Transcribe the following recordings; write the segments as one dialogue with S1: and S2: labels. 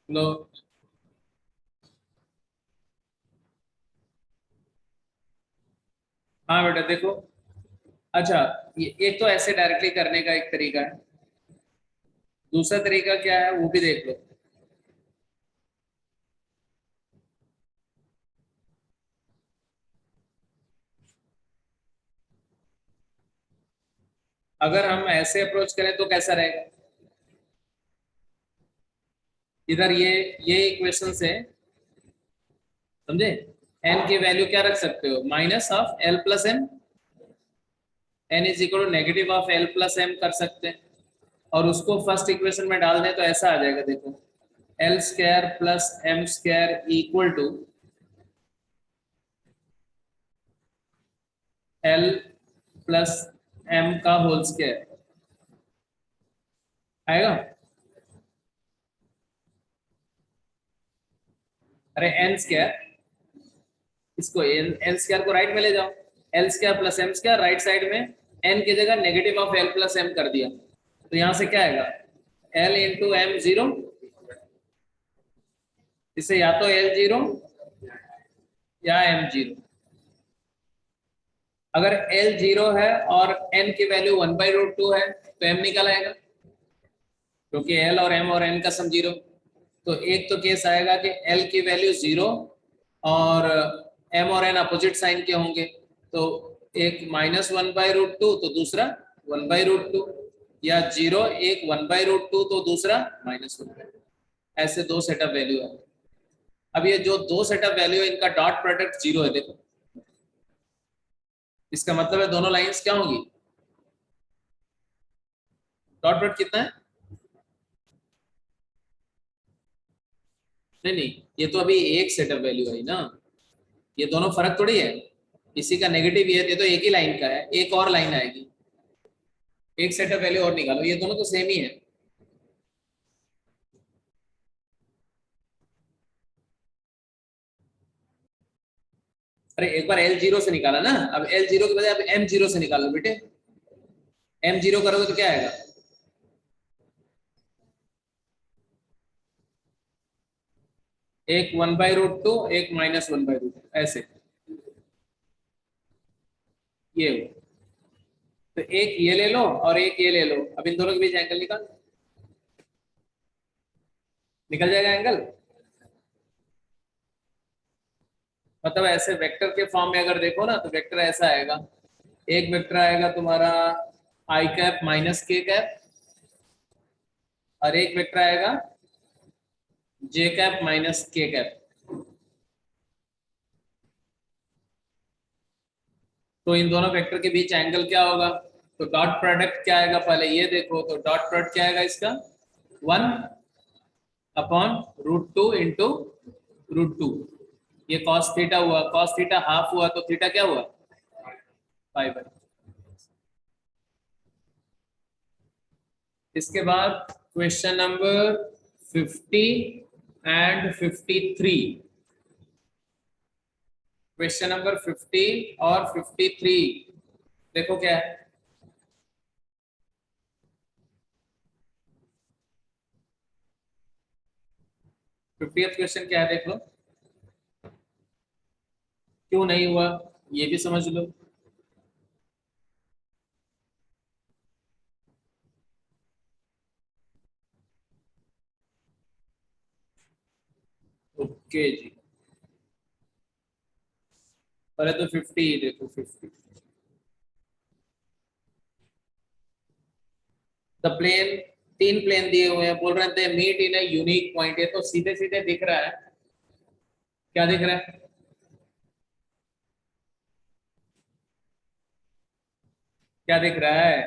S1: लो, हाँ बेटा देखो। अच्छा, ये एक तो ऐसे डायरेक्टली करने का एक तरीका है, दूसरा तरीका क्या है वो भी देख लो। अगर हम ऐसे अप्रोच करें तो कैसा रहेगा? इधर ये इक्वेशन से, समझे, एन की वैल्यू क्या रख सकते हो, minus of L plus M, N is equal to negative of L plus M कर सकते हैं। और उसको फर्स्ट इक्वेशन में डाल दें तो ऐसा आ जाएगा, देखो, L square plus M square equal to L plus M का होल स्क्वायर आएगा। अरे एन स्क्वायर, इसको एल स्क्वायर को राइट में ले जाओ, L square plus M square, right side में एन की जगह negative of L plus M कर दिया, तो यहां से क्या आएगा, एल इंटू एम जीरो, इससे या तो एल जीरो या एम जीरो। अगर एल जीरो है और एन की वैल्यू 1/√2 है तो एम निकल आएगा, क्योंकि एल और एन का सम जीरो। तो एक तो केस आएगा कि एल की वैल्यू जीरो और एम और एन अपोजिट साइन के होंगे, तो एक -1/√2 तो दूसरा 1/√2, या जीरो एक 1/√2 तो दूसरा -1/2, ऐसे दो सेटअप वैल्यू है। अब ये जो दो सेटअप वैल्यू है इनका डॉट प्रोडक्ट जीरो है, देखो इसका मतलब है दोनों लाइंस क्या होंगी, डॉट प्रोडक्ट कितना है, नहीं नहीं, ये तो अभी एक सेटअप वैल्यू है ना, ये दोनों फर्क थोड़ी है, इसी का नेगेटिव ये तो एक ही लाइन का है, एक और लाइन आएगी, एक सेटअप वैल्यू और निकालो, ये दोनों तो सेम ही है। अरे एक बार एल जीरो से निकाला ना, अब एल जीरो के बजाय अब एम जीरो से निकालो बेटे, एम जीरो करोगे तो क्या आएगा, एक 1/√2 एक -1/√2 ऐसे, ये हो। तो एक ये ले लो और एक ये ले लो, अब इन दोनों के बीच एंगल निकाल, निकल जाएगा एंगल। मतलब ऐसे वेक्टर के फॉर्म में अगर देखो ना तो वेक्टर ऐसा आएगा, एक वेक्टर आएगा तुम्हारा आई कैप माइनस के कैप, और एक वेक्टर आएगा जे कैप माइनस के कैप। तो इन दोनों वेक्टर के बीच एंगल क्या होगा, तो डॉट प्रोडक्ट क्या आएगा, पहले ये देखो, तो डॉट प्रोडक्ट क्या आएगा इसका, 1/√2 इंटू √2, ये कॉस थीटा हुआ, कॉस थीटा हाफ हुआ तो थीटा क्या हुआ, पाई। इसके बाद question number 50 and 53, question number 50 और 53 देखो क्या है। 50th क्वेश्चन क्या है देख लो, क्यों नहीं हुआ ये भी समझ लो। ओके जी, पहले तो 50 देखो, 50 द प्लेन, तीन प्लेन दिए हुए हैं, बोल रहे थे meet in a unique point, ये तो सीधे सीधे दिख रहा है, क्या दिख रहा है, क्या दिख रहा है,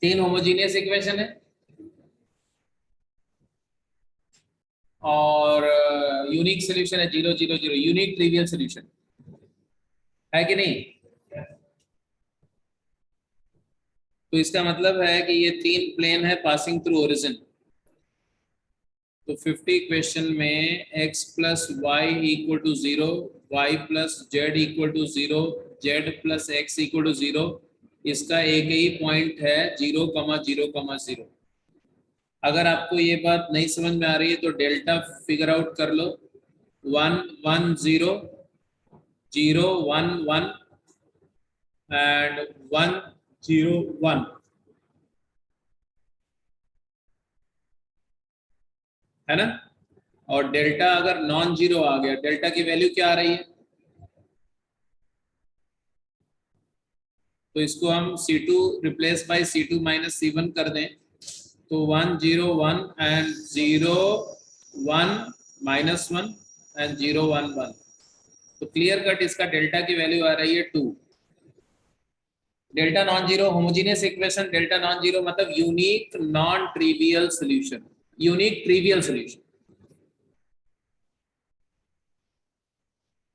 S1: तीन होमोजीनियस इक्वेशन है और यूनिक सोल्यूशन है 0 0 0, यूनिक ट्रिवियल सोल्यूशन है कि नहीं। तो इसका मतलब है कि ये तीन प्लेन है पासिंग थ्रू ओरिजिन। तो 50 क्वेश्चन में x plus Y equal to 0, Y plus Z equal to 0, Z plus X equal to 0, इसका एक ही पॉइंट है 0,0,0। अगर आपको ये बात नहीं समझ में आ रही है तो डेल्टा फिगर आउट कर लो, 1 1 0 0 1 1 एंड 1 0 1, है ना। और डेल्टा अगर नॉन जीरो आ गया, डेल्टा की वैल्यू क्या आ रही है, तो इसको हम C2 replace by C2 minus C1 कर दें, तो 1 0 1 एंड 0 1 माइनस 1 एंड 0 1 1, तो क्लियर कट इसका डेल्टा की वैल्यू आ रही है 2। Delta non zero homogeneous equation, delta non zero मतलब unique non trivial solution, unique trivial solution.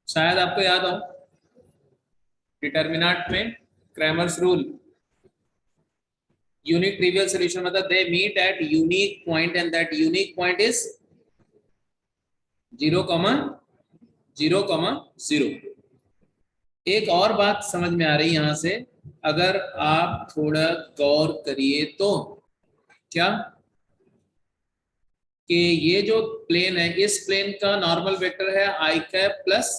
S1: शायद आपको याद हो डिटर्मिनेंट में Cramer's rule, unique trivial solution मतलब they meet at unique point and that unique point is 0, 0, 0। एक और बात समझ में आ रही है यहां से, अगर आप थोड़ा गौर करिए तो क्या, कि ये जो प्लेन है, इस प्लेन का नॉर्मल वेक्टर है आई कैप प्लस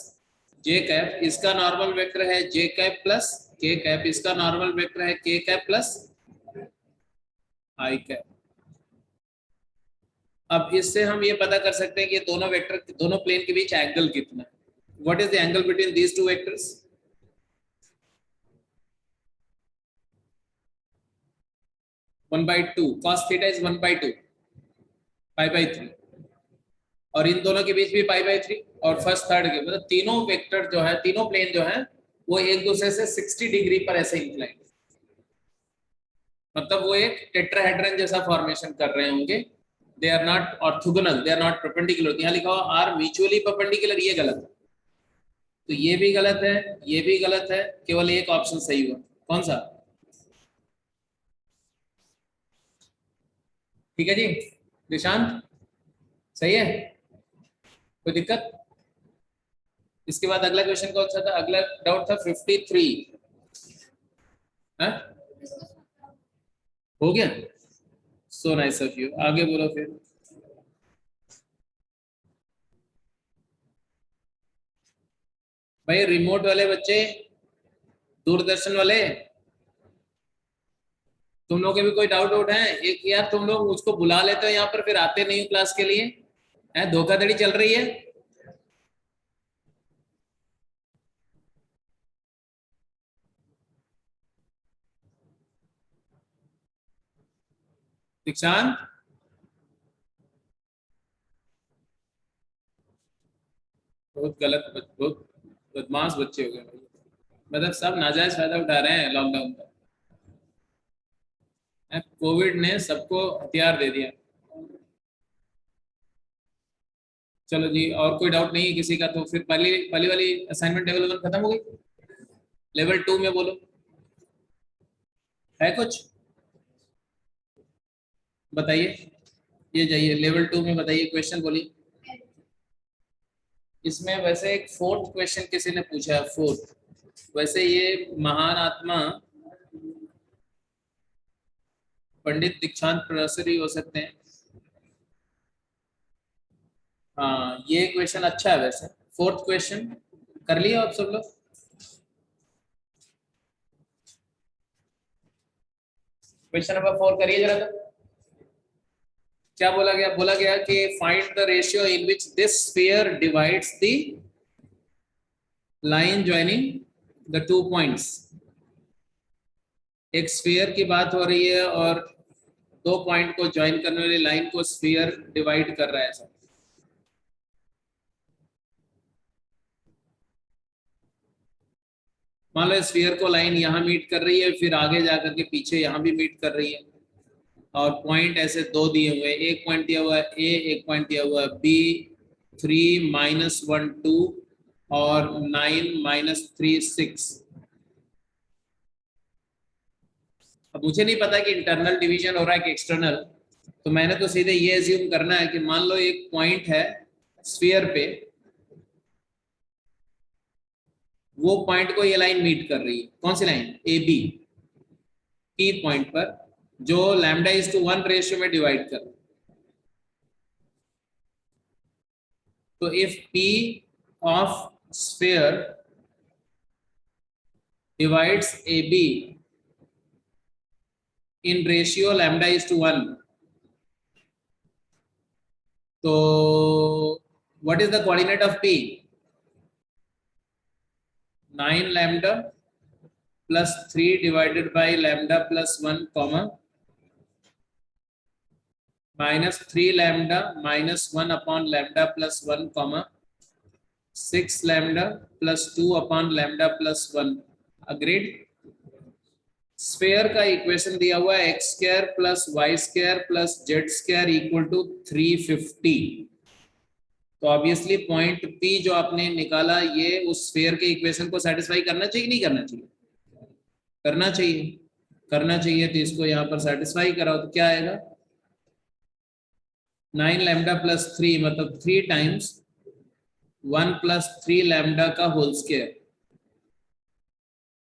S1: जे कैप, इसका नॉर्मल वेक्टर है जे कैप प्लस के कैप, इसका नॉर्मल वेक्टर है के कैप प्लस आई कैप। अब इससे हम ये पता कर सकते हैं कि दोनों वेक्टर, दोनों प्लेन के बीच एंगल कितना है। What is the angle between these two vectors? 1/2, cos theta is 1/2, π/3, और इन दोनों के बीच भी π/3, और फर्स्ट थर्ड के मतलब तीनों वेक्टर जो है, तीनों प्लेन जो है वो एक दूसरे से 60 डिग्री पर ऐसे इंक्लाइन, मतलब वो एक टेट्राहेड्रन जैसा फॉर्मेशन कर रहे होंगे। They are not orthogonal, they are not perpendicular. यहाँ लिखा हुआ आर म्यूचुअली परपेंडिकुलर, ये गलत है, तो ये भी गलत है, ये भी गलत है, केवल एक ऑप्शन सही हुआ, कौन सा? ठीक है जी निशांत, सही है, कोई दिक्कत? इसके बाद अगला क्वेश्चन कौन सा था? अगला डाउट था 53 है? हो गया, सो नाइस ऑफ यू, आगे बोलो फिर। भाई रिमोट वाले बच्चे, दूरदर्शन वाले, तुम लोग के भी कोई डाउट आउट है? एक यार तुम लोग मुझको बुला लेते हो यहाँ पर, फिर आते नहीं हो क्लास के लिए, है धोखाधड़ी चल रही है। दीक्षांत, बहुत गलत, बहुत बदमाश बच्चे हो गए भाई, मतलब सब नाजायज फायदा उठा रहे हैं लॉकडाउन का। कोविड ने सबको हथियार दे दिया। चलो जी, और कोई डाउट नहीं है किसी का, तो फिर पहली पहली वाली असाइनमेंट लेवल 1 खत्म हो गई। लेवल 2 में बोलो, है कुछ बताइए, ये जाइए लेवल 2 में बताइए, क्वेश्चन बोलिए। इसमें वैसे एक फोर्थ क्वेश्चन किसी ने पूछा है, फोर्थ, वैसे ये महान आत्मा पंडित दीक्षांत प्रोफेसर ही हो सकते हैं। हाँ ये क्वेश्चन अच्छा है वैसे, फोर्थ क्वेश्चन कर लिया आप सब लोग? क्वेश्चन नंबर 4 करिए जरा तो। क्या बोला गया? बोला गया कि find the ratio in which this sphere divides the line joining the 2 points. एक स्फीयर की बात हो रही है और 2 पॉइंट को ज्वाइन करने वाली लाइन को स्फीयर डिवाइड कर रहा है सब। मान लो स्फीयर को लाइन यहाँ मीट कर रही है, फिर आगे जाकर के पीछे यहाँ भी मीट कर रही है, और पॉइंट ऐसे 2 दिए हुए, एक पॉइंट दिया हुआ है ए, एक पॉइंट दिया हुआ है बी, 3 -1 2 और 9 -3 6। अब मुझे नहीं पता कि इंटरनल डिवीजन हो रहा है कि एक्सटर्नल, तो मैंने तो सीधे ये एज्यूम करना है कि मान लो एक पॉइंट है स्फीयर पे, वो पॉइंट को ये लाइन मीट कर रही है, कौन सी line? A B, E point पर, जो लैम्डा इज टू 1 रेशियो में डिवाइड कर रहा है। तो if P of sphere divides AB in ratio lambda is to 1, तो what is the coordinate of P? 9 lambda plus 3 divided by lambda plus 1 comma minus 3 lambda minus 1 upon lambda plus 1 comma 6 lambda plus 2 upon lambda plus 1. Agreed? Sphere का equation दिया हुआ है X square plus Y square plus Z square equal to 350. तो obviously point P जो आपने निकाला ये उस स्फेयर के इक्वेशन को सेटिस्फाई करना चाहिए नहीं करना चाहिए? करना चाहिए. करना चाहिए तो इसको यहाँ पर सेटिस्फाई कराओ तो क्या आएगा? 9 लैम्डा प्लस 3 मतलब 3 टाइम्स 1 प्लस 3 लैम्डा का whole square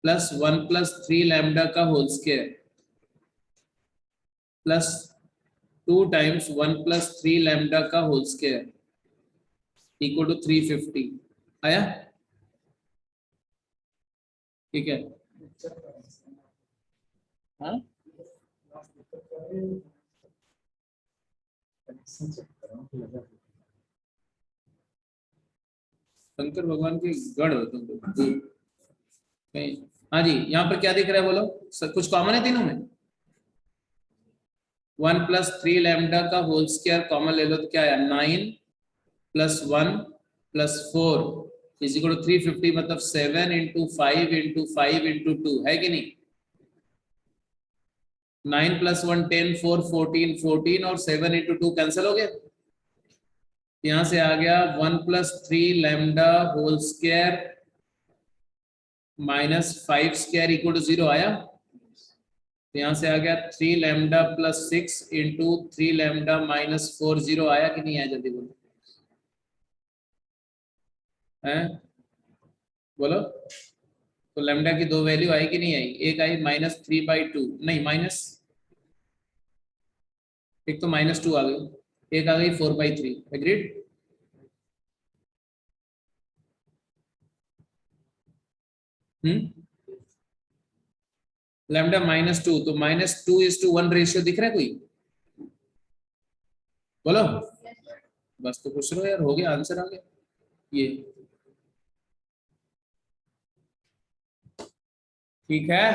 S1: plus 1 plus 3 lambda का whole square plus 2 times 1 plus 3 lambda का होल स्क्वायर इक्वल टू 350. आया? ठीक है. हाँ शंकर भगवान के गढ़ हो तुम लोग. हाँ जी, यहाँ पर क्या दिख रहा है बोलो? कुछ कॉमन है तीनों में? 1 प्लस 3 लैम्डा का होल स्क्वायर कॉमन ले लो तो क्या है? 9 plus 1 plus 4 is equal to 350 मतलब 7 इंटू 5 इंटू 5 इंटू 2 है कि नहीं? 9 प्लस 1 10 4 14 14 और 7 इंटू 2 कैंसिल हो गया. यहां से आ गया 1 plus 3 lambda whole square minus 5 square equal to 0 आया. तो यहां से आ गया 3 lambda plus 6 into 3 lambda minus 4 0 आया कि नहीं आया? जल्दी बोलो. है बोलो. तो लैम्डा की दो वैल्यू आई कि नहीं आई? एक आई -3/2 नहीं माइनस एक तो -2 आ गई, एक आ गई 4/3. एग्रीड? लैम्डा -2 तो -2:1 रेशियो दिख रहा है कोई? बोलो. बस तो पूछ रहे हो यार, हो गया आंसर आ गया ये. ठीक है.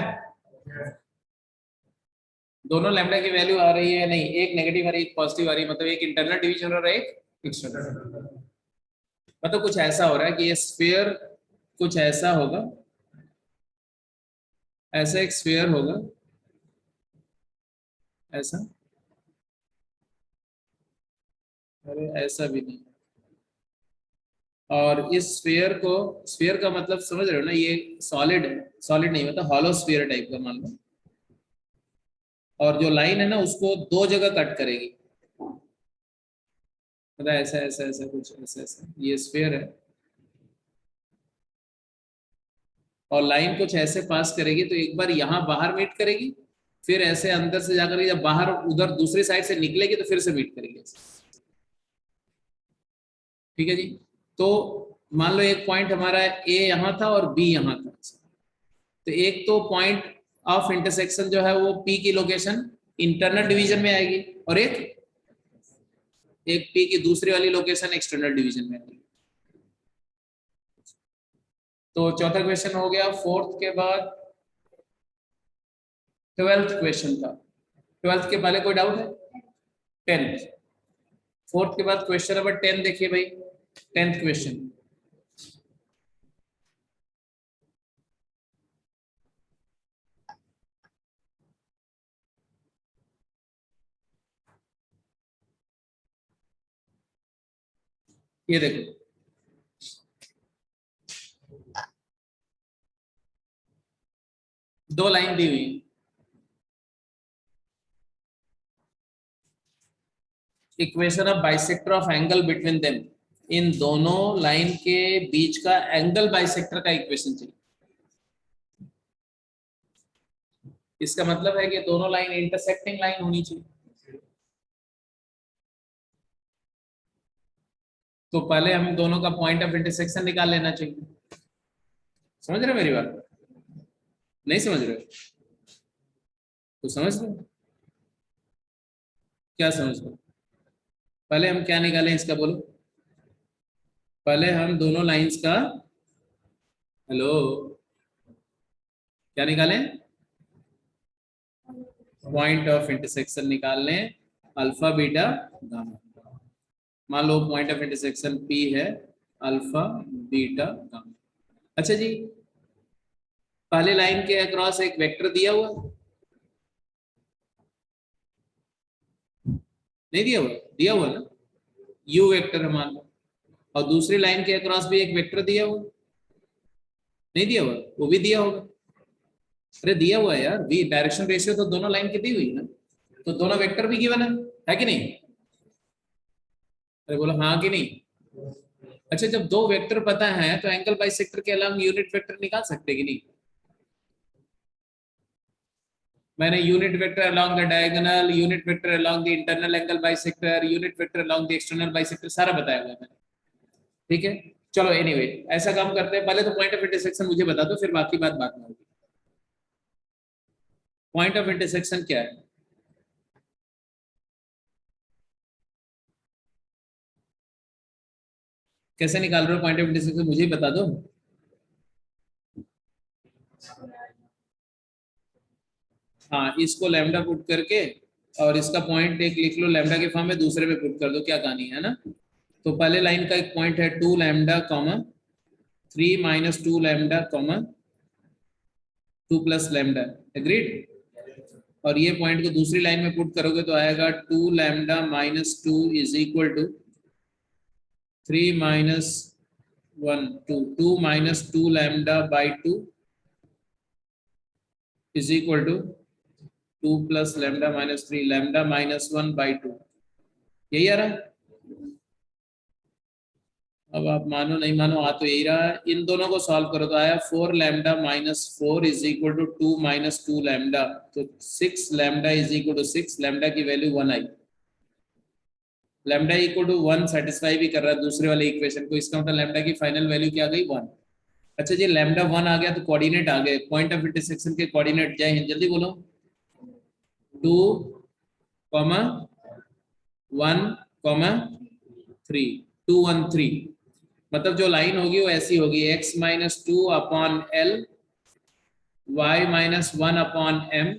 S1: दोनों लैम्डा की वैल्यू आ रही है नहीं, एक नेगेटिव आ रही है एक पॉजिटिव आ रही है, मतलब एक इंटरनल डिवीजन और एक एक्सटर्नल. मतलब कुछ ऐसा हो रहा है कि ये स्फीयर कुछ ऐसा होगा, ऐसा एक स्फीयर होगा ऐसा. अरे ऐसा भी नहीं. और इस स्फीयर का मतलब समझ रहे हो ना, ये सॉलिड है. सॉलिड नहीं मतलब हॉलो स्फीयर टाइप का मान लो. और जो लाइन है ना उसको दो जगह कट करेगी, मतलब ऐसा ऐसा ऐसा कुछ ऐसा ऐसा. ये स्फीयर है और लाइन कुछ ऐसे पास करेगी तो एक बार यहाँ बाहर मीट करेगी, फिर ऐसे अंदर से जाकर जब बाहर उधर दूसरी साइड से निकलेगी तो फिर से मीट करेगी. ठीक है जी. तो मान लो एक पॉइंट हमारा ए यहाँ था और बी यहाँ था, तो एक तो पॉइंट ऑफ इंटरसेक्शन जो है वो पी की लोकेशन इंटरनल डिवीजन में आएगी और एक पी की दूसरी वाली लोकेशन एक्सटर्नल डिवीजन में आएगी. तो चौथा क्वेश्चन हो गया. फोर्थ के बाद 12th क्वेश्चन था. 12th के पहले कोई डाउट है? 10th. फोर्थ के बाद क्वेश्चन नंबर 10 देखिए भाई. 10th question. ये देखो, दो लाइन दी हुई है. Equation of bisector of angle between them. इन दोनों लाइन के बीच का एंगल बाइसेक्टर का इक्वेशन चाहिए. इसका मतलब है कि दोनों लाइन इंटरसेक्टिंग लाइन होनी चाहिए. तो पहले हम दोनों का पॉइंट ऑफ इंटरसेक्शन निकाल लेना चाहिए। समझ रहे हो मेरी बात? नहीं समझ रहे हो तो समझ लो। क्या समझ लो? पहले हम क्या निकालें इसका बोलो। पहले हम दोनों लाइंस का, हेलो, क्या निकालें? पॉइंट ऑफ इंटरसेक्शन निकाल लें, अल्फा बीटा गामा। मान लो पॉइंट ऑफ इंटरसेक्शन P है अल्फा बीटा गामा। अच्छा जी, पहले लाइन के अक्रॉस एक वेक्टर दिया हुआ, नहीं दिया हुआ? दिया हुआ ना, u वेक्टर है मान लो। और दूसरी लाइन के अक्रॉस भी एक वेक्टर दिया हुआ, नहीं दिया हुआ? वो भी दिया होगा। अरे दिया हुआ है यार, वी डायरेक्शन रेशियो तो दोनों लाइन की दी हुई है ना, तो दोनों वेक्टर भी गिवन है कि नहीं? अरे बोलो हाँ कि नहीं? अच्छा, जब दो वेक्टर पता है तो एंगल बाइसेक्टर के अलावा यूनिट वेक्टर निकाल सकते कि नहीं? मैंने unit vector along the diagonal, unit vector along the internal angle bisector, unit vector along the external bisector सारा बताया हुआ है मैंने। ठीक है, चलो एनीवे ऐसा काम करते हैं, पहले तो पॉइंट ऑफ इंटरसेक्शन मुझे बता दो, फिर बाकी बात बाद में होगी। पॉइंट ऑफ इंटरसेक्शन क्या है? कैसे निकाल रहे हो पॉइंट ऑफ इंटरसेक्शन, मुझे ही बता दो। हाँ, इसको लैम्डा पुट करके और इसका पॉइंट एक लिख लो लैम्डा के फॉर्म में, दूसरे पे पुट कर दो, क्या कहानी है ना। तो पहले लाइन का एक पॉइंट है 2 lambda comma 3 minus 2 lambda comma 2 plus lambda, agreed. और ये पॉइंट को दूसरी लाइन में पुट करोगे तो आएगा 2 lambda minus 2 is equal to 3 minus 1 2 2 minus 2 lambda by 2 is equal to 2 plus lambda minus 3 lambda minus 1 by 2। यही आ रहा है। अब आप मानो नहीं मानो, आ तो यही रहा है। इन दोनों को सॉल्व करो तो आया 4 lambda minus 4 is equal to 2 minus 2 lambda, तो 6 lambda is equal to 6, lambda की वैल्यू 1 आई। लैम्डा इक्वल टू 1 सेटिस्फाई भी कर रहा है दूसरे वाले इक्वेशन को, इसका मतलब लैम्डा की फाइनल वैल्यू क्या आ गई? 1। अच्छा जी, लैम्डा 1 आ गया तो कोऑर्डिनेट आ गए, पॉइंट ऑफ इंटरसेक्शन के कोऑर्डिनेट। जय हिंद, जल्दी बोलो। 2 कॉमा 1 कॉमा 3, 2 1 3। मतलब जो लाइन होगी वो ऐसी होगी, x minus 2 upon L, y minus 1 upon m,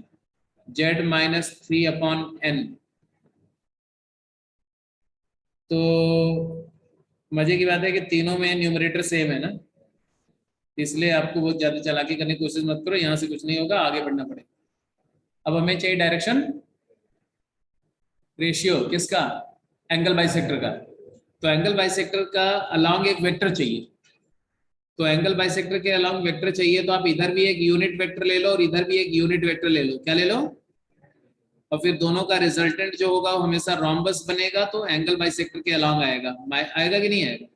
S1: z minus 3 upon n। तो मजे की बात है कि तीनों में न्यूमरेटर सेम है ना, इसलिए आपको बहुत ज्यादा चालाकी करने की कोशिश मत करो, यहाँ से कुछ नहीं होगा, आगे बढ़ना पड़ेगा। अब हमें चाहिए डायरेक्शन रेशियो, किसका? एंगल बाइसेक्टर का। तो एंगल बाइसेक्टर का अलोंग एक वेक्टर चाहिए, तो एंगल बाइसेक्टर के अलोंग वेक्टर चाहिए, तो आप इधर भी एक यूनिट वेक्टर ले लो और इधर भी एक यूनिट वेक्टर ले लो। क्या ले लो? और फिर दोनों का रिजल्टेंट जो होगा वो हमेशा रोम्बस बनेगा, तो एंगल बाइसेक्टर के अलोंग आएगा। आएगा कि नहीं आएगा?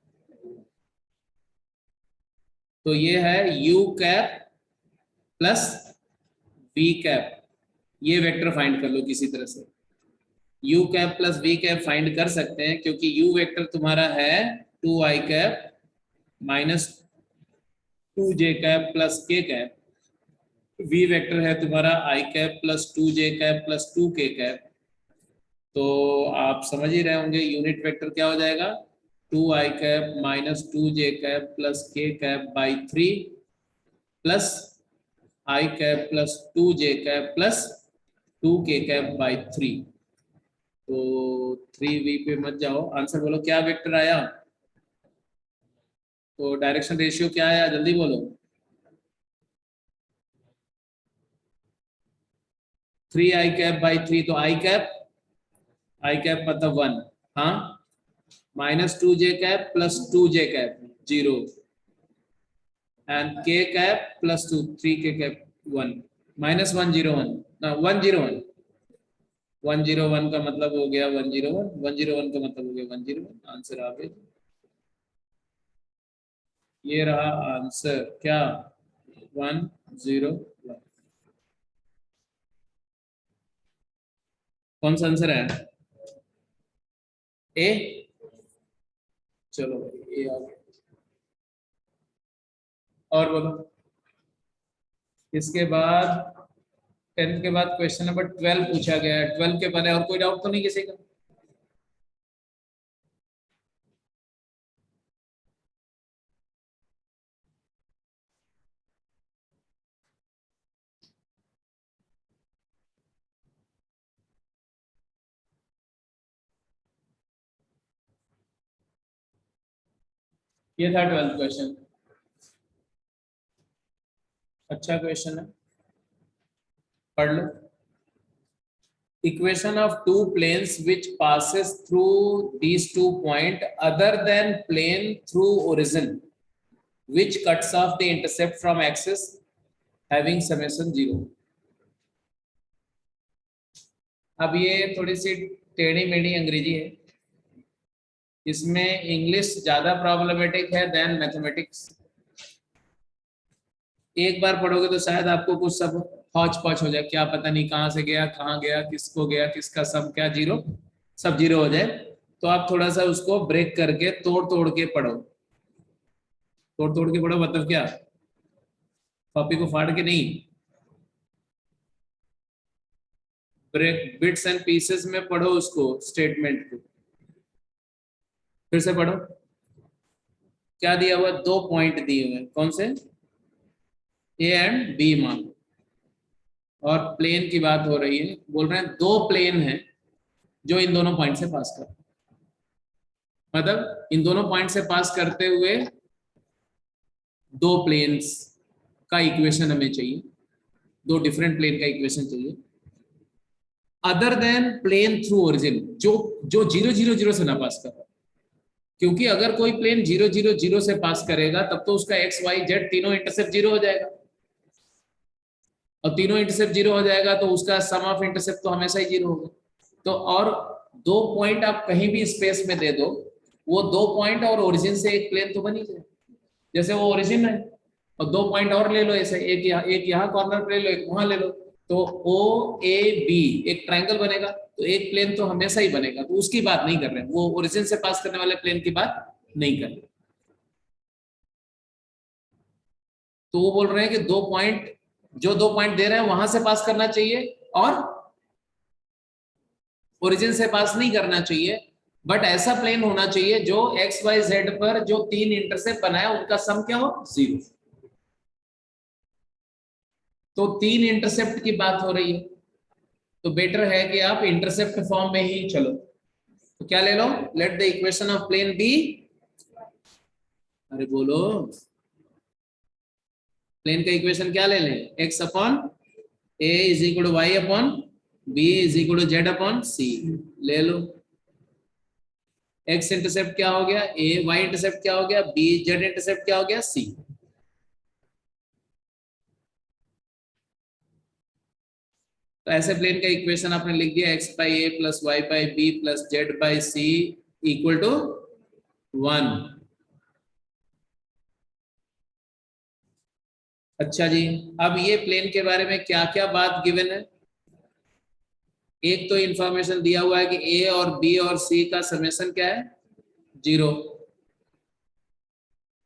S1: तो ये है U cap plus V cap, ये वेक्टर फाइंड कर लो किसी तरह से। U cap plus V cap find कर सकते हैं क्योंकि यू वेक्टर तुम्हारा है 2 I cap minus 2 J cap plus K cap, V vector है तुम्हारा I cap plus 2 J cap plus 2 K cap. तो आप समझ ही रहे होंगे यूनिट वेक्टर क्या हो जाएगा, 2 I cap minus 2 J cap plus K cap by 3 plus I cap plus 2 J cap plus 2 K cap by 3। तो 3v पे मत जाओ, आंसर बोलो क्या वेक्टर आया। तो डायरेक्शन रेशियो क्या आया, जल्दी बोलो। 3 आई कैप बाई 3, तो आई कैप मतलब 1, हाँ, minus 2 J cap plus 2 J cap 0 and के कैप प्लस 2 3 के कैप 1 माइनस 101 ना 101, 101 का मतलब हो गया 101, 101 का मतलब हो गया 101, आंसर आ गया। ये रहा आंसर, क्या? 101। कौन सा आंसर है? ए? चलो भाई ये आ गया। और बोलो, इसके बाद 10th के बाद क्वेश्चन नंबर 12 पूछा गया है। 12 के बारे में और कोई डाउट तो नहीं किसी का? ये था 12th क्वेश्चन। अच्छा क्वेश्चन है, पढ़ लो। Equation of two planes which passes through these 2 points other than plane through origin which cuts off the intercept from axis having summation 0। अब ये थोड़ी सी टेढ़ी मेढ़ी अंग्रेजी है, इसमें इंग्लिश ज्यादा प्रॉब्लमेटिक है देन मैथमेटिक्स। एक बार पढ़ोगे तो शायद आपको कुछ सब हौच पौच हो जाए, क्या पता नहीं कहाँ से गया, कहाँ गया, किसको गया, किसका सब क्या जीरो, सब जीरो हो जाए। तो आप थोड़ा सा उसको ब्रेक करके तोड़ तोड़ के पढ़ो। तोड़ तोड़ के पढ़ो मतलब क्या, कॉपी को फाड़ के नहीं, ब्रेक बिट्स एंड पीसेस में पढ़ो उसको, स्टेटमेंट को। फिर से पढ़ो। क्या दिया हुआ, 2 पॉइंट दिए हुए, कौन से, ए एंड बी मान, और प्लेन की बात हो रही है। बोल रहे हैं 2 प्लेन हैं जो इन दोनों पॉइंट से पास कर, मतलब इन दोनों पॉइंट से पास करते हुए 2 प्लेन्स का इक्वेशन हमें चाहिए, 2 डिफरेंट प्लेन का इक्वेशन चाहिए। Other than plane through origin, जो जो 0 0 0 से ना पास कर रहा, क्योंकि अगर कोई प्लेन 0 0 0 से पास करेगा तब तो उसका एक्स वाई जेड तीनों इंटरसेप्ट 0 हो जाएगा, और तीनों इंटरसेप्ट 0 हो जाएगा तो उसका सम ऑफ इंटरसेप्ट तो हमेशा ही 0 होगा। तो और 2 पॉइंट आप कहीं भी स्पेस में दे दो, वो 2 पॉइंट और ओरिजिन से एक प्लेन तो बन ही जाए। जैसे वो ओरिजिन है और 2 पॉइंट और ले लो, ऐसे एक यहाँ कॉर्नर पे ले लो, एक वहां ले लो, तो ओ ए बी एक ट्रायंगल बनेगा, तो एक प्लेन तो हमेशा ही बनेगा। तो उसकी बात नहीं कर रहे हैं, वो ओरिजिन से पास करने वाले प्लेन की बात नहीं कर रहे। तो वो बोल रहे हैं कि 2 पॉइंट, जो 2 पॉइंट दे रहे हैं वहां से पास करना चाहिए और ओरिजिन से पास नहीं करना चाहिए, बट ऐसा प्लेन होना चाहिए जो एक्स वाई जेड पर जो 3 इंटरसेप्ट बनाया उनका सम क्या हो, 0। तो 3 इंटरसेप्ट की बात हो रही है, तो बेटर है कि आप इंटरसेप्ट फॉर्म में ही चलो। तो क्या ले लो, let the equation of plane be, अरे बोलो, प्लेन का इक्वेशन क्या ले लें, x upon a is equal to y upon b is equal to z upon c ले लो। एक्स इंटरसेप्ट क्या हो गया ए, वाई इंटरसेप्ट क्या हो गया बी, जेड इंटरसेप्ट क्या हो गया सी। तो ऐसे प्लेन का इक्वेशन आपने लिख दिया, X by A plus Y by B plus Z by C equal to 1। अच्छा जी, अब ये प्लेन के बारे में क्या क्या बात गिवन है। एक तो इंफॉर्मेशन दिया हुआ है कि ए और बी और सी का समेशन क्या है, 0।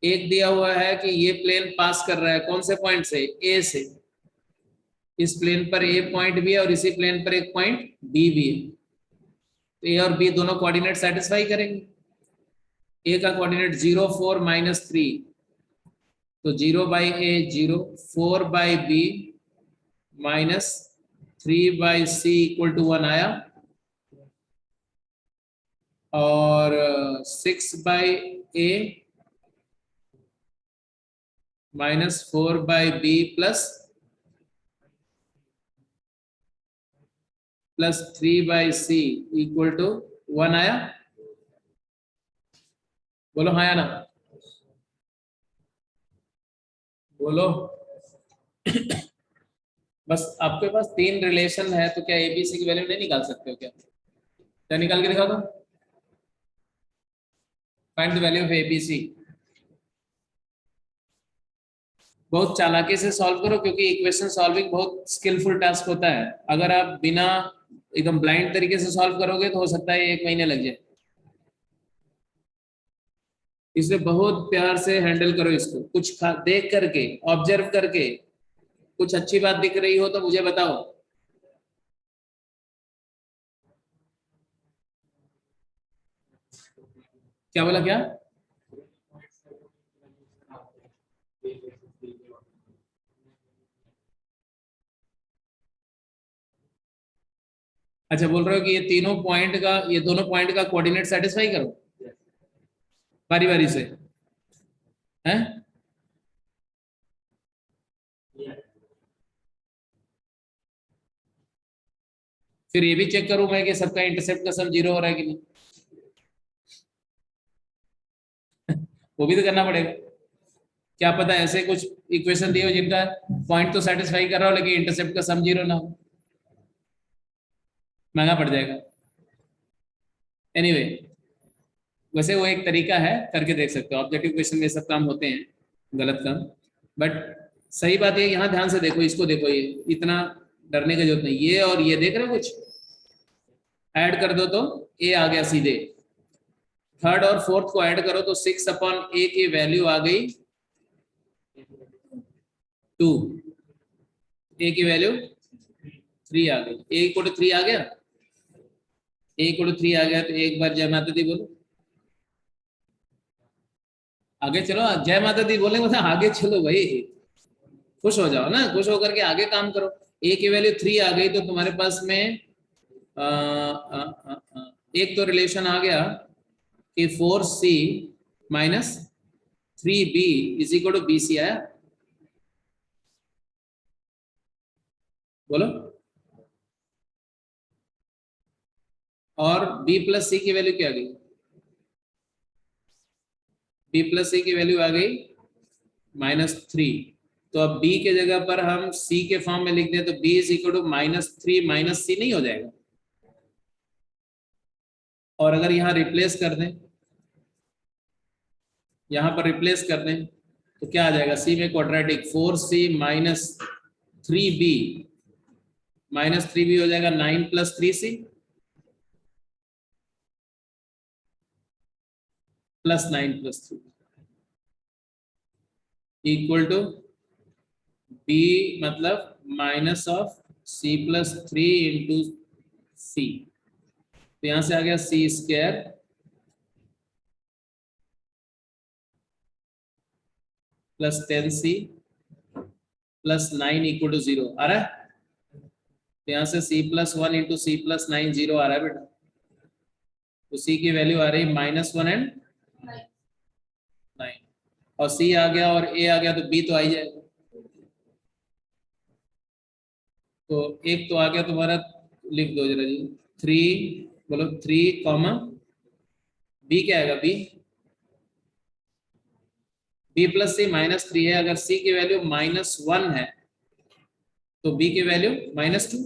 S1: एक दिया हुआ है कि ये प्लेन पास कर रहा है कौन से पॉइंट से, ए से, इस प्लेन पर ए पॉइंट भी है और इसी प्लेन पर एक पॉइंट बी भी है। तो ए और बी दोनों कोऑर्डिनेट सेटिस्फाई करेंगे। ए का कोऑर्डिनेट 0 4 -3, तो 0 by A 0, 4 by B -3/c equal to 1 आया, और 6 by A -4/b plus 3/c equal to 1 आया। बोलो हाँ या ना, बोलो। बस आपके पास 3 रिलेशन है तो क्या एबीसी की वैल्यू नहीं निकाल सकते हो क्या, क्या निकाल के दिखा दो, find the value of ABC. बहुत चालाकी से सॉल्व करो, क्योंकि इक्वेशन सॉल्विंग बहुत स्किलफुल टास्क होता है। अगर आप बिना एकदम ब्लाइंड तरीके से सॉल्व करोगे तो हो सकता है 1 महीने लग जाए। इसलिए बहुत प्यार से हैंडल करो इसको, कुछ देख करके, ऑब्जर्व करके, कुछ अच्छी बात दिख रही हो तो मुझे बताओ। क्या बोला, क्या? अच्छा, बोल रहे हो कि ये तीनों पॉइंट का, ये दोनों पॉइंट का कोऑर्डिनेट सेटिस्फाई करो बारी बारी से, हैं? फिर ये भी चेक करूं मैं कि सबका इंटरसेप्ट का सम 0 हो रहा है कि नहीं। वो भी तो करना पड़ेगा। क्या पता ऐसे कुछ इक्वेशन दिए हो जिनका पॉइंट तो सेटिस्फाई कर रहा हो लेकिन इंटरसेप्ट का सम 0 ना हो, महंगा पड़ जाएगा। एनीवे वैसे वो एक तरीका है, करके देख सकते हो। ऑब्जेक्टिव क्वेश्चन में सब काम होते हैं, गलत काम। बट सही बात है, यहाँ ध्यान से देखो, इसको देखो, ये इतना डरने की जरूरत नहीं। ये और ये देख रहे हो, कुछ ऐड कर दो तो ए आ गया सीधे। थर्ड और फोर्थ को ऐड करो तो 6/a की वैल्यू आ गई 2, ए की वैल्यू 3 आ गई। ए इक्वल टू 3 आ गया, ए इक्वल टू 3 आ गया तो एक बार जय माता दी बोलो। आगे चलो, जय माता दी बोले मतलब आगे चलो भाई, खुश हो जाओ ना, खुश होकर के आगे काम करो। ए की वैल्यू 3 आ गई तो तुम्हारे पास में एक तो रिलेशन आ गया कि 4c minus 3b is equal to bc आया, बोलो। और b प्लस सी की वैल्यू क्या आ गई? b प्लस सी की वैल्यू आ गई -3। तो अब b के जगह पर हम c के फॉर्म में लिख दें तो b is equal to -3 minus c नहीं हो जाएगा? और अगर यहाँ रिप्लेस कर दें, यहाँ पर रिप्लेस कर दें तो क्या आ जाएगा? c में quadratic 4c minus 3b, -3b हो जाएगा 9 plus 3c plus 9 plus 3 equal to b, मतलब minus of c plus 3 into c. तो यहां से आ गया c square plus 10c plus 9 equal to 0 आ रहा है। तो यहां से c plus 1 into c plus 9 0 आ रहा है बेटा। तो c की वैल्यू आ रही है -1 एंड 9, और c आ गया और a आ गया तो b तो आ ही जाएगा। तो एक तो आ गया तुम्हारा, लिख दो जरा जी, 3, बोलो 3 कॉमा b क्या आएगा? b प्लस सी -3 है, अगर c की वैल्यू -1 है तो b की वैल्यू -2।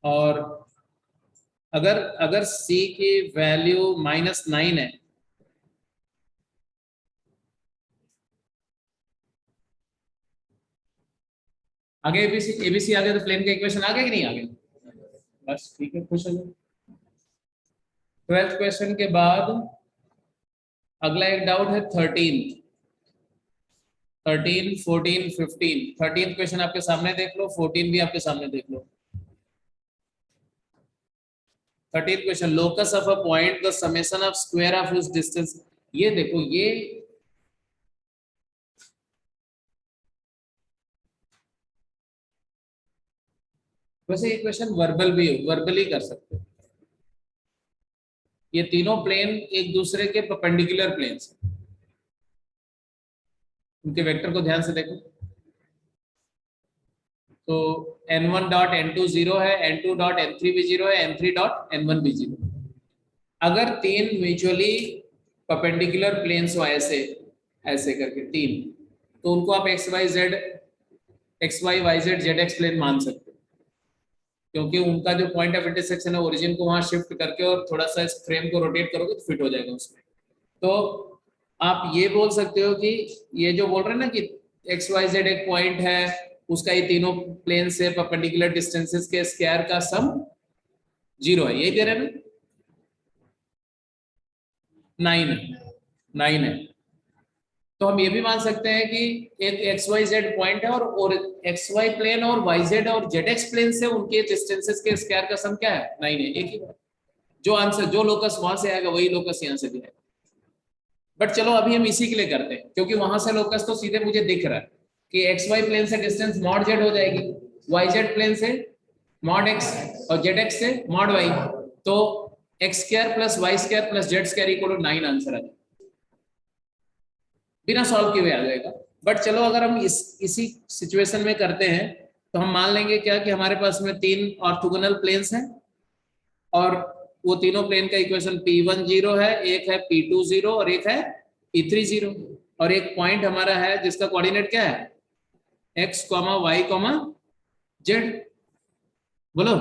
S1: और अगर अगर c की वैल्यू -9 है आगे, एबीसी आ गया तो प्लेन का इक्वेशन आ गया कि नहीं आ गया? बस ठीक है, खुश हो जाओ। 12th क्वेश्चन के बाद अगला एक डाउट है 13, 14, 15। 13 क्वेश्चन आपके सामने देख लो, 14 भी आपके सामने देख लो। 13 question, locus of a point the summation of square of उस डिस्टेंस। ये देखो, ये वैसे ये क्वेश्चन वर्बली कर सकते हो। ये तीनों प्लेन एक दूसरे के परपेंडिकुलर प्लेन्स, उनके वेक्टर को ध्यान से देखो। तो n1 डॉट n2 0 है, n2 डॉट n3 भी 0 है, n3 डॉट n1 भी 0। अगर तीन म्यूचुअली परपेंडिकुलर प्लेन्स हो, ऐसे ऐसे करके तीन, तो उनको आप X Y Z Z X plane मान सकते हो, क्योंकि उनका जो पॉइंट ऑफ इंटरसेक्शन है ओरिजिन को वहां शिफ्ट करके और थोड़ा सा इस फ्रेम को रोटेट करोगे तो फिट हो जाएगा उसमें। तो आप ये बोल सकते हो कि ये जो बोल रहे हैं ना कि एक्स वाई जेड एक पॉइंट है, उसका ये तीनों प्लेन से परपेंडिकुलर डिस्टेंसेस के स्क्वायर का सम 0 है, यही दे रहे हैं ना। 9 है। तो हम ये भी मान सकते हैं कि एक एक्स वाई जेड पॉइंट है और एक्स वाई प्लेन और वाई जेड और जेड एक्स प्लेन से उनके डिस्टेंसेस के स्क्वायर का सम क्या है 9 है। एक ही बात, जो आंसर जो लोकस वहां से आएगा वही लोकस यहाँ से भी आएगा। बट चलो अभी हम इसी के लिए करते हैं, क्योंकि वहां से लोकस तो सीधे मुझे दिख रहा है कि एक्स वाई प्लेन से डिस्टेंस मॉड जेड हो जाएगी, वाई जेड प्लेन से मॉड एक्स और जेड एक्स से मॉड वाई, तो x square plus Y square plus Z square equal to 9 answer आ जाएगा, बिना सॉल्व किए हुए आ जाएगा। बट चलो अगर हम इसी सिचुएशन में करते हैं तो हम मान लेंगे क्या कि हमारे पास में 3 ऑर्थोगोनल प्लेन्स हैं और वो तीनों प्लेन का इक्वेशन P1 0 है, एक है P2 0 और एक है P3 0, और एक पॉइंट हमारा है जिसका कोऑर्डिनेट क्या है x, y, z। बोलो,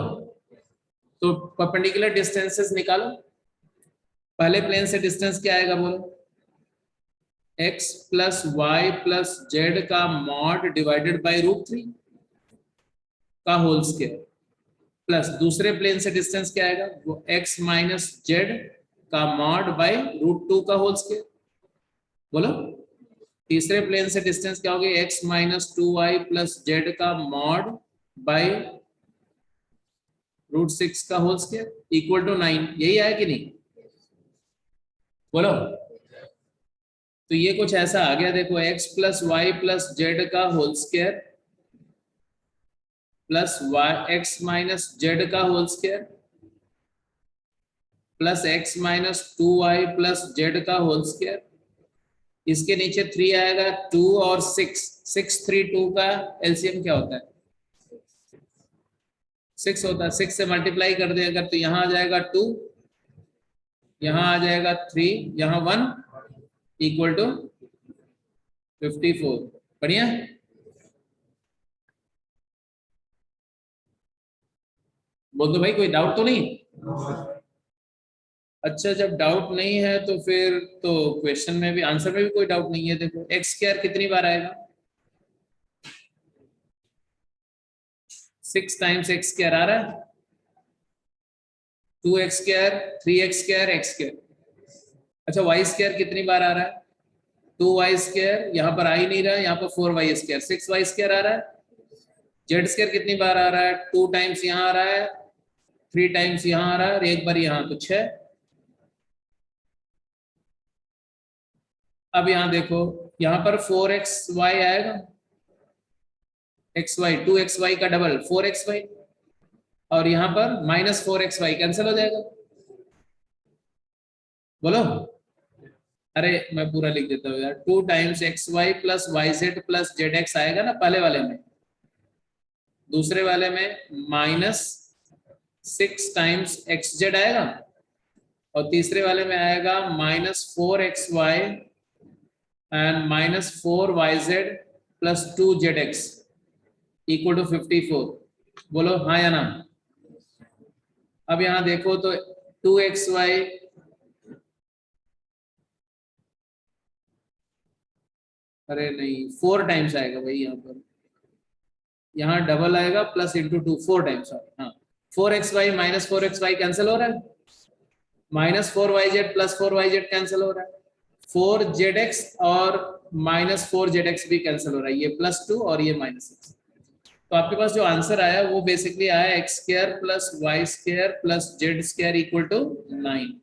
S1: तो परपेंडिकुलर डिस्टेंसेस निकालो। पहले प्लेन से डिस्टेंस क्या आएगा बोलो, x plus Y plus Z का मॉड डिवाइडेड बाई √3 का होल स्क्वायर, प्लस दूसरे प्लेन से डिस्टेंस क्या आएगा वो x माइनस जेड का मॉड बाई √2 का होल स्क्वायर। बोलो, तीसरे प्लेन से डिस्टेंस क्या होगी x minus 2y plus Z का मॉड बाई √6 का होल स्क्वायर इक्वल टू 9। यही आया कि नहीं, बोलो। तो ये कुछ ऐसा आ गया, देखो x plus Y plus Z का whole square plus y x minus Z का whole square plus x minus 2y plus Z का होल स्क्वायर, इसके नीचे 3 आएगा, 2 और 6, 6 3 2 का एलसीएम क्या होता है 6 होता है। 6 से मल्टीप्लाई कर दे अगर तो यहाँ आ जाएगा 2, यहाँ आ जाएगा 3, यहाँ 1 इक्वल टू 54। बढ़िया, बोल दो भाई, कोई डाउट तो नहीं। अच्छा, जब डाउट नहीं है तो फिर तो क्वेश्चन में भी आंसर में भी कोई डाउट नहीं है। देखो एक्स स्क्वायर कितनी बार आएगा 6 टाइम्स एक्स स्क्वायर आ रहा है, 2x square 3x square x square. अच्छा, वाई स्क्वायर कितनी बार आ रहा है 2y स्क्वायर, यहाँ पर आ ही नहीं रहा है, यहाँ पर 4y स्क्वायर 6y स्क्वायर आ रहा है। जेड स्क्वायर कितनी बार आ रहा है 2 टाइम्स यहाँ आ रहा है, 3 टाइम्स यहाँ आ रहा है और एक बार यहाँ, तो 6। अब यहाँ देखो, यहाँ पर 4xy आएगा, xy 2xy का डबल 4xy, और यहाँ पर -4xy कैंसिल हो जाएगा। बोलो, अरे मैं पूरा लिख देता हूँ यार, 2 times xy plus yz plus zx आएगा ना पहले वाले में, दूसरे वाले में -6 टाइम्स xz आएगा और तीसरे वाले में आएगा -4xy and -4yz plus 2zx equal to 54। बोलो हाँ या ना। अब यहाँ देखो तो 2xy, अरे नहीं 4 टाइम्स आएगा भाई, यहाँ पर यहाँ डबल आएगा प्लस इंटू 2 4 टाइम्स। हाँ, 4xy -4xy कैंसिल हो रहा है, -4yz प्लस 4yz कैंसिल हो रहा है, 4zx और -4zx भी कैंसिल हो रहा है, ये +2 और ये -6। तो आपके पास जो आंसर आया वो बेसिकली आया x square plus Y square plus Z square equal to 9।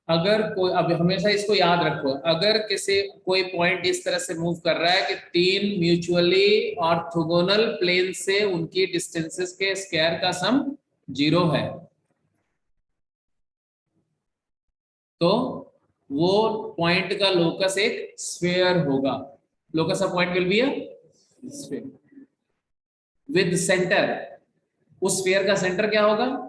S1: अगर कोई, अब हमेशा इसको याद रखो, अगर किसी कोई पॉइंट इस तरह से मूव कर रहा है कि 3 म्यूचुअली ऑर्थोगोनल प्लेन से उनकी डिस्टेंसेस के स्क्वायर का सम 0 है, तो वो पॉइंट का लोकस एक स्फीयर होगा। Locus of point will be a sphere with centre. उस स्फीयर का सेंटर क्या होगा,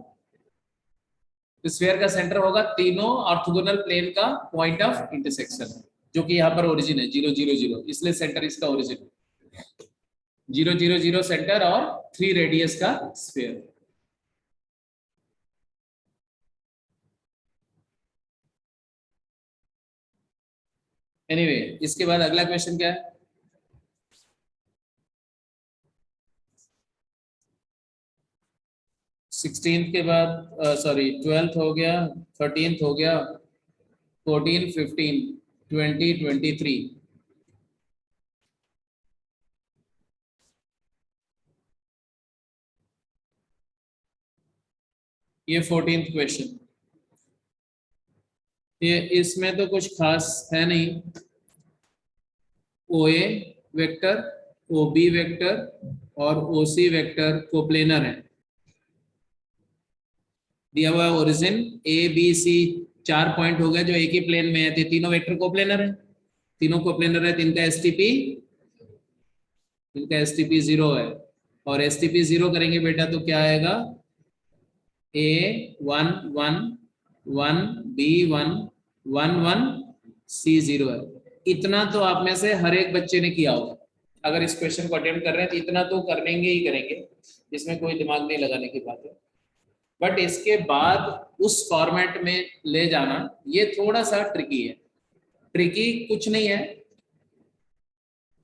S1: स्फीयर का सेंटर होगा तीनों ऑर्थोगोनल प्लेन का पॉइंट ऑफ इंटरसेक्शन, जो कि यहाँ पर ओरिजिन है 0 0 0, इसलिए सेंटर इसका ओरिजिन 0 0 0 सेंटर और 3 रेडियस का स्फीयर। एनीवे, इसके बाद अगला क्वेश्चन क्या है। 16th के बाद सॉरी 12th हो गया, 13th हो गया, 14, 15, 20, 23। ये 14th क्वेश्चन। ये इसमें तो कुछ खास है नहीं। O A vector, O B vector और ओ सी वेक्टर कोप्लेनर है। दिया हुआ origin A B C, 4 point हो गए जो एक ही प्लेन में है, तो तीनों वेक्टर कोप्लेनर है। तीनों कोप्लेनर है तो इनका एसटीपी 0 है। और एसटीपी 0 करेंगे बेटा तो क्या आएगा, ए 1 1 1 बी 1 1 1 सी 0 है। इतना तो आप में से हर एक बच्चे ने किया होगा। अगर इस क्वेश्चन को अटेम्प्ट कर रहे हैं तो इतना तो करेंगे ही करेंगे, इसमें कोई दिमाग नहीं लगाने की बात है। बट इसके बाद उस फॉर्मेट में ले जाना ये थोड़ा सा ट्रिकी है। ट्रिकी कुछ नहीं है,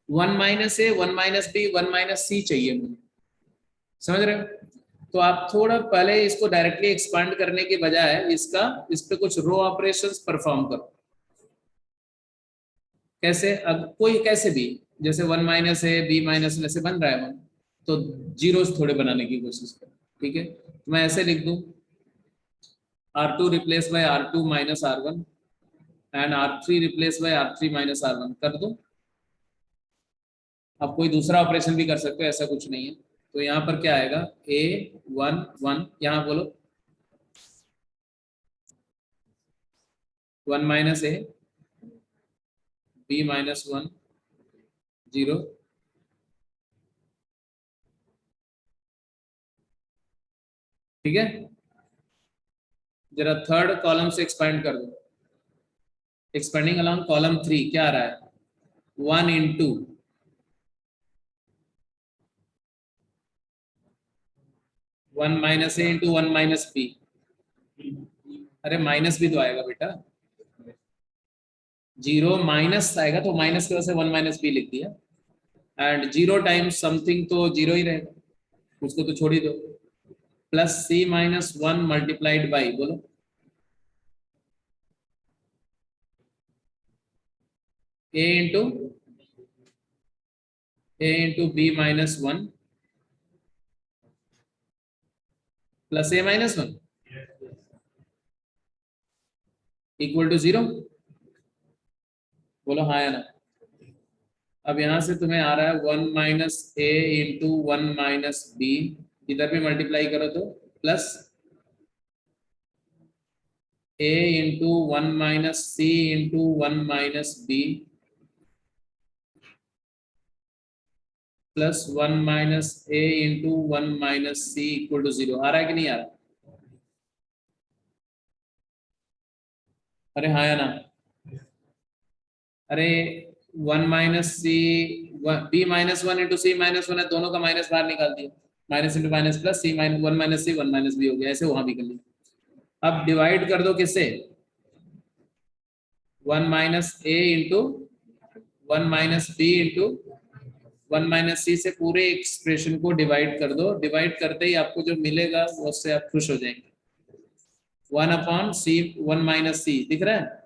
S1: 1 माइनस ए 1 माइनस बी 1 माइनस सी चाहिए मुझे, समझ रहे हो? तो आप थोड़ा पहले इसको डायरेक्टली एक्सपांड करने के बजाय इस पे कुछ रो ऑपरेशंस परफॉर्म करो। कैसे? अब कोई कैसे भी, जैसे 1 माइनस ए बी माइनस में से बन रहा है 1, तो जीरोस थोड़े बनाने की कोशिश करो। ठीक है, तो मैं ऐसे लिख दूं, R2 replace by R2 minus R1 and R3 replace by R3 minus R1 कर दूं। आप कोई दूसरा ऑपरेशन भी कर सकते हो, ऐसा कुछ नहीं है। तो यहाँ पर क्या आएगा, A 1 1, यहाँ बोलो 1 माइनस ए बी माइनस 1 0, ठीक है। जरा थर्ड कॉलम से एक्सपेंड कर दो। एक्सपेंडिंग अलॉन्ग कॉलम 3 क्या आ रहा है, 1 इंटू 1 माइनस ए इंटू 1 माइनस बी। अरे माइनस भी तो आएगा बेटा, 0 माइनस आएगा तो माइनस की वजह से 1 माइनस बी लिख दिया। एंड 0 टाइम्स समथिंग तो 0 ही रहेगा, उसको तो छोड़ ही दो। Plus c minus 1 multiplied by, बोलो a into b minus 1 plus a minus 1 equal to 0। बोलो हाँ या ना। अब यहां से तुम्हें आ रहा है 1 माइनस ए इंटू 1 माइनस बी, इधर भी मल्टीप्लाई करो तो plus A into 1 minus C into 1 minus B plus 1 minus A into 1 minus C equal to 0। आ रहा है कि नहीं आ रहा? अरे हाँ या ना। अरे 1 माइनस सी, बी माइनस 1 इंटू सी माइनस 1 है, दोनों का माइनस बाहर निकाल दिया, minus into minus plus c minus 1 minus सी 1 माइनस बी हो गया। ऐसे वहां भी कर लिया। अब डिवाइड कर दो किससे, 1 माइनस ए into 1 minus b into 1 minus c से पूरे एक्सप्रेशन को डिवाइड कर दो। डिवाइड करते ही आपको जो मिलेगा वो उससे आप खुश हो जाएंगे। 1 अपॉन सी 1 माइनस सी दिख रहा है,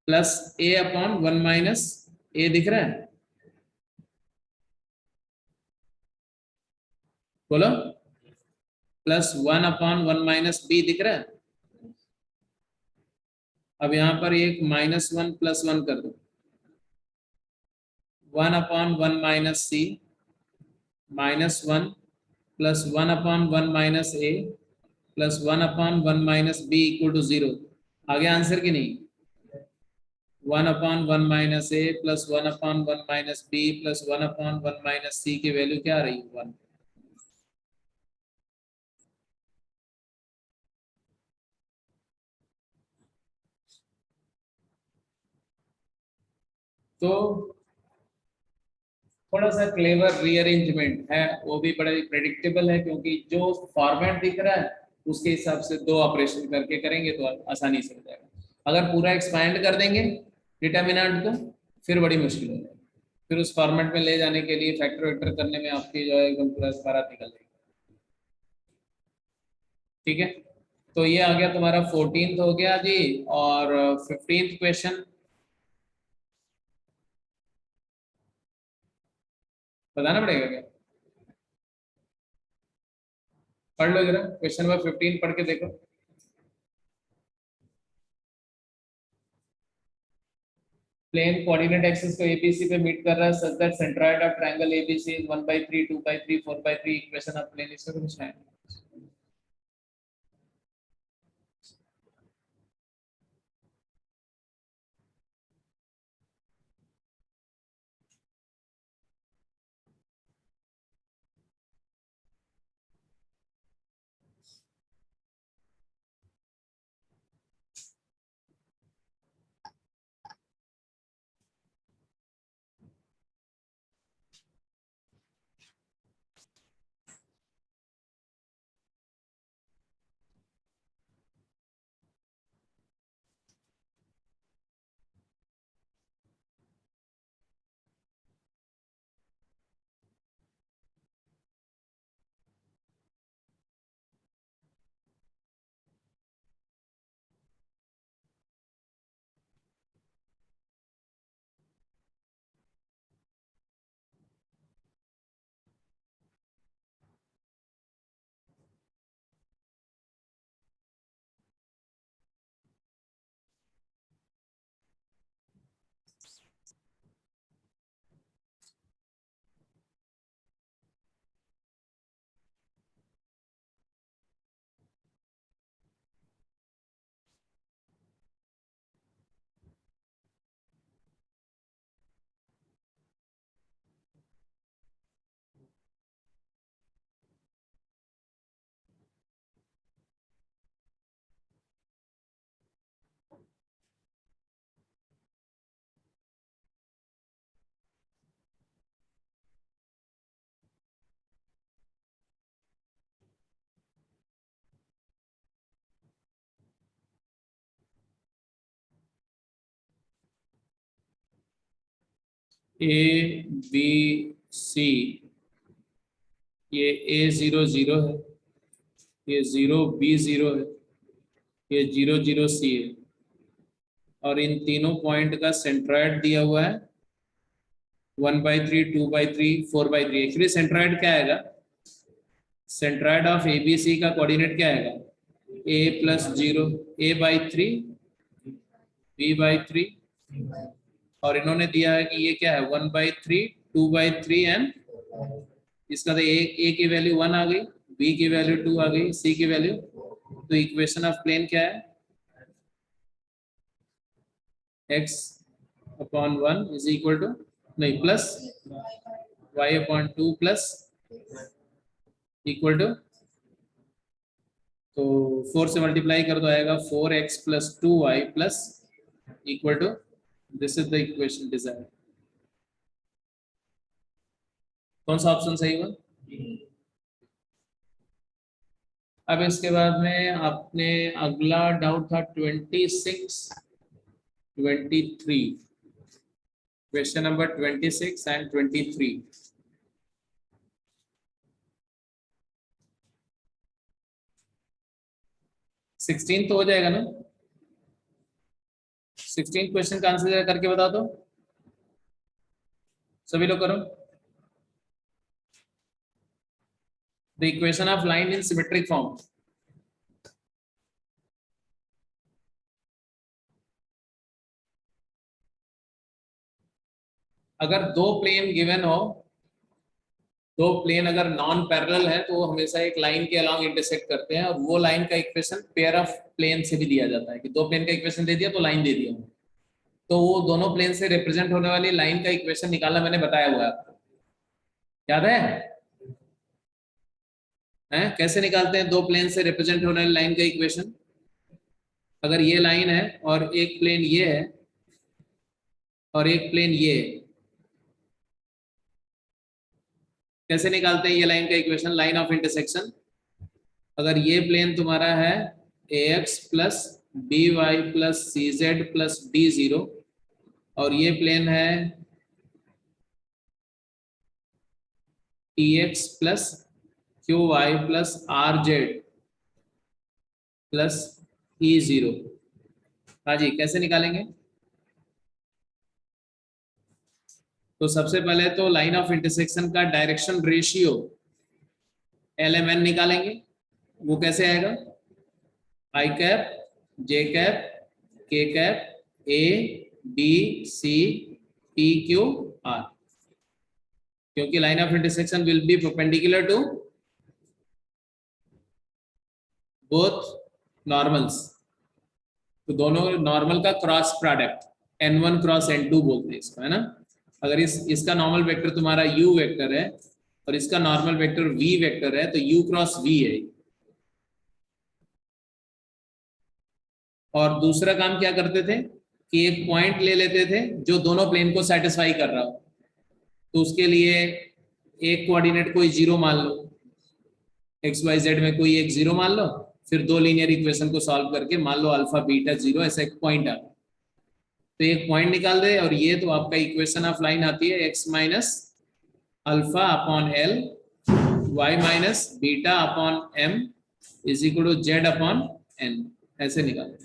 S1: प्लस ए अपॉन 1 माइनस ए दिख रहा है, बोलो प्लस 1 अपॉन 1 माइनस बी दिख रहा है। अब यहां पर एक माइनस 1 प्लस 1 कर दो, 1 upon 1 minus c minus 1 plus 1 upon 1 minus a plus 1 upon 1 minus b equal to 0। आगे आंसर की नहीं, 1 upon 1 minus a plus 1 upon 1 minus B plus 1 upon 1 minus c की वैल्यू क्या आ रही है, 1। तो थोड़ा सा क्लेवर रीअरेंजमेंट है, वो भी बड़ा प्रेडिक्टेबल है, क्योंकि जो फॉर्मेट दिख रहा है उसके हिसाब से दो ऑपरेशन करके करेंगे तो आसानी से हो जाएगा। अगर पूरा एक्सपैंड कर देंगे डिटर्मिनेंट को फिर बड़ी मुश्किल हो जाएगी। फिर उस फॉर्मेट में ले जाने के लिए फैक्टर वेक्टर करने में आपकी जो है एकदम पूरा बारात निकल जाएगी। ठीक है, तो ये आ गया तुम्हारा 14th हो गया जी। और 15th क्वेश्चन बताना पड़ेगा क्या? पढ़ लो जरा, क्वेश्चन नंबर 15 पढ़ के देखो। प्लेन कोऑर्डिनेट एक्सिस को एबीसी पे मीट कर रहा है such that centroid of triangle ABC is 1/3 2/3 4/3 equation of plane, इसमें कुछ है। ए बी सी, ये A0 0 है, ये 0 B 0 है, ये 0 0 C है, और इन तीनों पॉइंट का सेंट्रॉइड दिया हुआ है 1/3 2/3 4/3। एक्चुअली सेंट्रॉइड क्या आएगा? सेंट्रॉइड ऑफ एबीसी का कोऑर्डिनेट क्या आएगा? A+0 A/3 B/3, और इन्होंने दिया है कि ये क्या है 1/3 2/3 एंड इसका तो ए की वैल्यू 1 आ गई, बी की वैल्यू 2 आ गई, सी की वैल्यू, तो इक्वेशन ऑफ प्लेन क्या है? x/1 इज इक्वल टू, नहीं plus y/2 plus equal to, तो 4 से मल्टीप्लाई कर दो आएगा 4x + 2y plus equal to, this is the equation desire. कौन सा ऑप्शन सही हुआ? अब इसके बाद में आपने अगला डाउट था 26 23, क्वेश्चन नंबर 26 एंड 23। 16 तो हो जाएगा ना? 16 क्वेश्चन का आंसर करके बता दो, सभी लोग करो। The equation of line in symmetric form. अगर दो प्लेन गिवन हो, दो प्लेन अगर नॉन पैरेलल है तो वो हमेशा एक लाइन के अलोंग इंटरसेक्ट करते हैं, और वो लाइन का इक्वेशन पेयर ऑफ प्लेन से भी दिया जाता है कि दो प्लेन का इक्वेशन दे दिया तो लाइन दे दिया, तो वो दोनों प्लेन से रिप्रेजेंट होने वाली लाइन का इक्वेशन निकालना मैंने बताया हुआ है आपको, याद है? हैं? कैसे निकालते हैं दो प्लेन से रिप्रेजेंट होने वाली लाइन का इक्वेशन? अगर ये लाइन है और एक प्लेन ये है और एक प्लेन ये है, कैसे निकालते हैं ये लाइन का इक्वेशन? Line of intersection. अगर ये प्लेन तुम्हारा है ax + by + cz + d0, और ये प्लेन है t x plus q y plus r z plus e zero. हाँ जी, कैसे निकालेंगे? तो सबसे पहले तो लाइन ऑफ इंटरसेक्शन का डायरेक्शन रेशियो LMN निकालेंगे। वो कैसे आएगा? I cap j cap k cap a B c p q r, क्योंकि line of intersection will be perpendicular to both normals. तो दोनों नॉर्मल का cross product n1 cross n2 बोलते हैं इसको, है ना। अगर इसका नॉर्मल वेक्टर तुम्हारा u वेक्टर है और इसका नॉर्मल वेक्टर v वेक्टर है, तो u क्रॉस v है। और दूसरा काम क्या करते थे कि एक पॉइंट ले लेते थे जो दोनों प्लेन को सेटिस्फाई कर रहा हो। तो उसके लिए एक कोऑर्डिनेट कोई जीरो मान लो, एक्स वाई जेड में कोई एक जीरो मान लो, फिर दो लीनियर इक्वेशन को सॉल्व करके मान लो अल्फा बीटा जीरो, ऐसा एक पॉइंट आ गया। तो एक पॉइंट निकाल दे और ये तो आपका इक्वेशन ऑफ लाइन आती है x minus alpha upon L y minus beta upon m is equal to z upon n, ऐसे निकाल।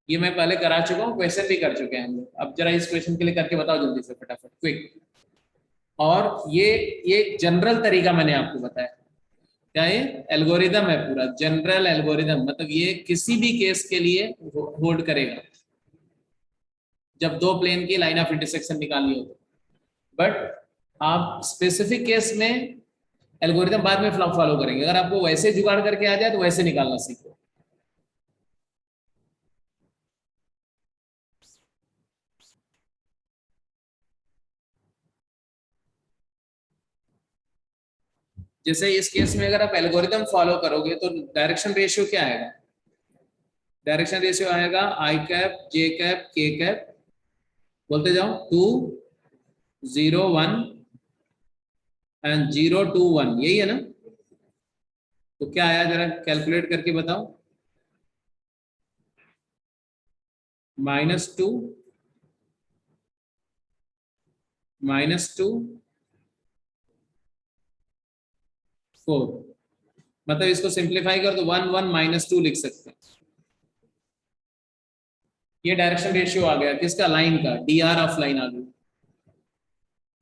S1: ये मैं पहले करा चुका हूँ, क्वेश्चन भी कर चुके हैं हम लोग। अब जरा इस क्वेश्चन के लिए करके बताओ जल्दी से, फटाफट क्विक। और ये जनरल तरीका मैंने आपको बताया, क्या ये एल्गोरिदम है, पूरा जनरल एल्गोरिदम। मतलब ये किसी भी केस के लिए होल्ड करेगा जब दो प्लेन की लाइन ऑफ इंटरसेक्शन निकालनी हो तो। बट आप स्पेसिफिक केस में एल्गोरिदम बाद में फॉलो करेंगे। अगर आपको वैसे जुगाड़ करके आ जाए तो वैसे निकालना सीखो। जैसे इस केस में अगर आप एल्गोरिदम फॉलो करोगे तो डायरेक्शन रेशियो क्या आएगा? डायरेक्शन रेशियो आएगा i cap j cap k cap, बोलते जाओ, 2 0 1 एंड 0 2 1, यही है ना। तो क्या आया जरा कैलकुलेट करके बताओ। -2 -2 4, मतलब इसको सिंप्लीफाई कर तो 1 1 -2 लिख सकते हैं। ये डायरेक्शन रेशियो आ गया किसका? लाइन का, dr ऑफ लाइन आ गई।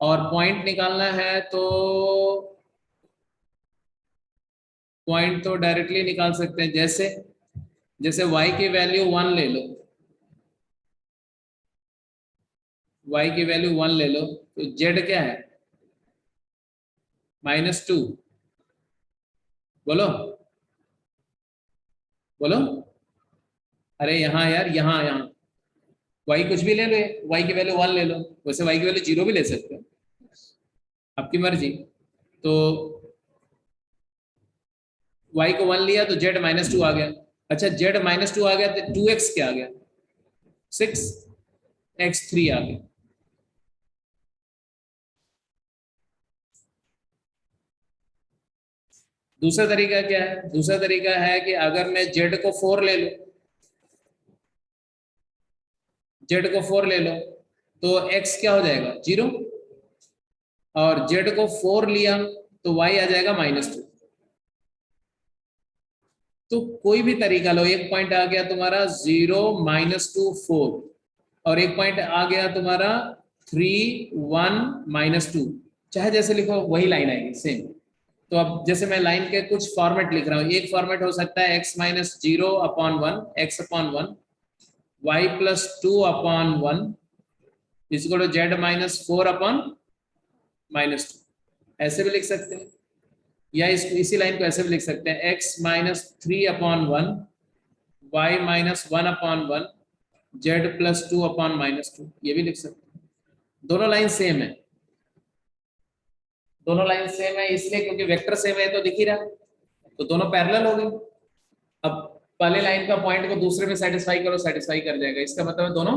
S1: और पॉइंट निकालना है तो पॉइंट तो डायरेक्टली निकाल सकते हैं। जैसे जैसे y की वैल्यू 1 ले लो, y की वैल्यू 1 ले लो, तो z क्या है? -2। बोलो बोलो, अरे यहाँ यार, यहाँ y कुछ भी ले लो, y की वैल्यू 1 ले लो, वैसे y की वैल्यू 0 भी ले सकते हो, आपकी मर्जी। तो y को 1 लिया तो z -2 आ गया। अच्छा, z -2 आ गया तो 2x क्या आ गया? 6x3 आ गया। दूसरा तरीका क्या है? दूसरा तरीका है कि अगर मैं z को 4 ले लूं, z को 4 ले लो तो x क्या हो जाएगा? 0। और z को 4 लिया तो y आ जाएगा -2। तो कोई भी तरीका लो, एक पॉइंट आ गया तुम्हारा 0 -2 4, और एक पॉइंट आ गया तुम्हारा 3 1 -2, चाहे जैसे लिखो वही लाइन आएगी सेम। तो अब जैसे मैं लाइन के कुछ फॉर्मेट लिख रहा हूँ, एक फॉर्मेट हो सकता है x -0 upon 1 x upon 1 y +2 upon 1 equal to z -4 upon -2, ऐसे भी लिख सकते हैं। या इसी लाइन को ऐसे भी लिख सकते हैं, x -3 upon 1 y -1 upon 1 z +2 upon -2, ये भी लिख सकते हैं। दोनों लाइन सेम है, दोनों लाइन सेम है इसलिए क्योंकि वेक्टर सेम है तो दिख ही रहा, तो दोनों पैरेलल हो गए। अब पहले लाइन का पॉइंट को दूसरे में सेटिस्फाई करो, सेटिस्फाई कर जाएगा। इसका मतलब है दोनों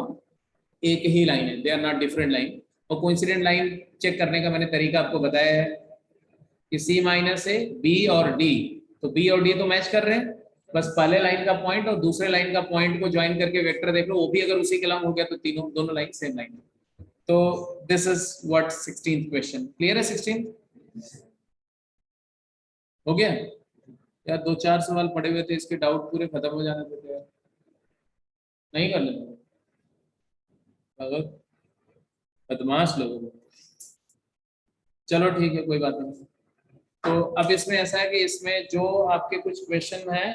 S1: एक ही लाइन है, they are not different line. और कोइंसिडेंट लाइन चेक करने का मैंने तरीका आपको बताया है कि C माइनस ए B और D, तो B और D तो मैच कर रहे हैं, बस पहले लाइन का पॉइंट और दूसरे लाइन का पॉइंट को ज्वाइन करके वेक्टर देख लो, वो भी अगर उसी के अलावा हो गया तो तीनों दोनों लाइन सेम लाइन। तो this is what 16th question. Clear है 16? हो गया यार, 2-4 सवाल पड़े हुए थे, इसके डाउट पूरे खत्म हो जाने देते यार, नहीं कर लेते अगर बदमाश लोग हो। चलो ठीक है, कोई बात नहीं। तो अब इसमें ऐसा है कि इसमें जो आपके कुछ क्वेश्चन हैं,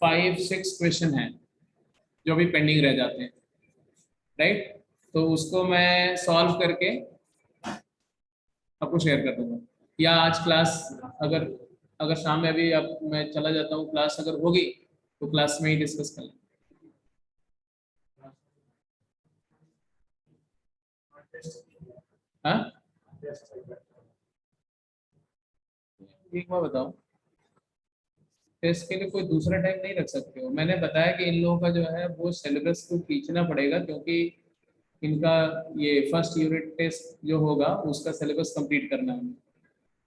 S1: 5-6 क्वेश्चन हैं जो भी पेंडिंग रह जाते हैं, राइट। तो उसको मैं सॉल्व करके आपको शेयर कर दूंगा, या आज क्लास, अगर अगर शाम में अभी अब मैं चला जाता हूँ, क्लास अगर होगी तो क्लास में ही डिस्कस कर लें। हाँ, एक बार बताओ, टेस्ट के लिए कोई दूसरा टाइम नहीं रख सकते हो। मैंने बताया कि इन लोगों का जो है वो सिलेबस को खींचना पड़ेगा, क्योंकि इनका ये फर्स्ट यूनिट टेस्ट जो होगा उसका सिलेबस कंप्लीट करना है।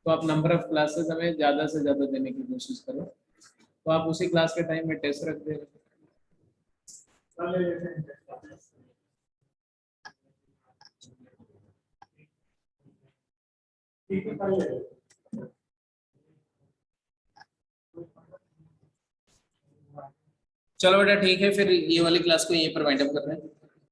S1: तो आप नंबर ऑफ क्लासेस हमें ज़्यादा से ज़्यादा देने की कोशिश करो, तो आप उसी क्लास के टाइम में टेस्ट रख दें। चलो बेटा ठीक है, फिर ये वाली क्लास को ये प्रोवाइड अप कर रहे हैं।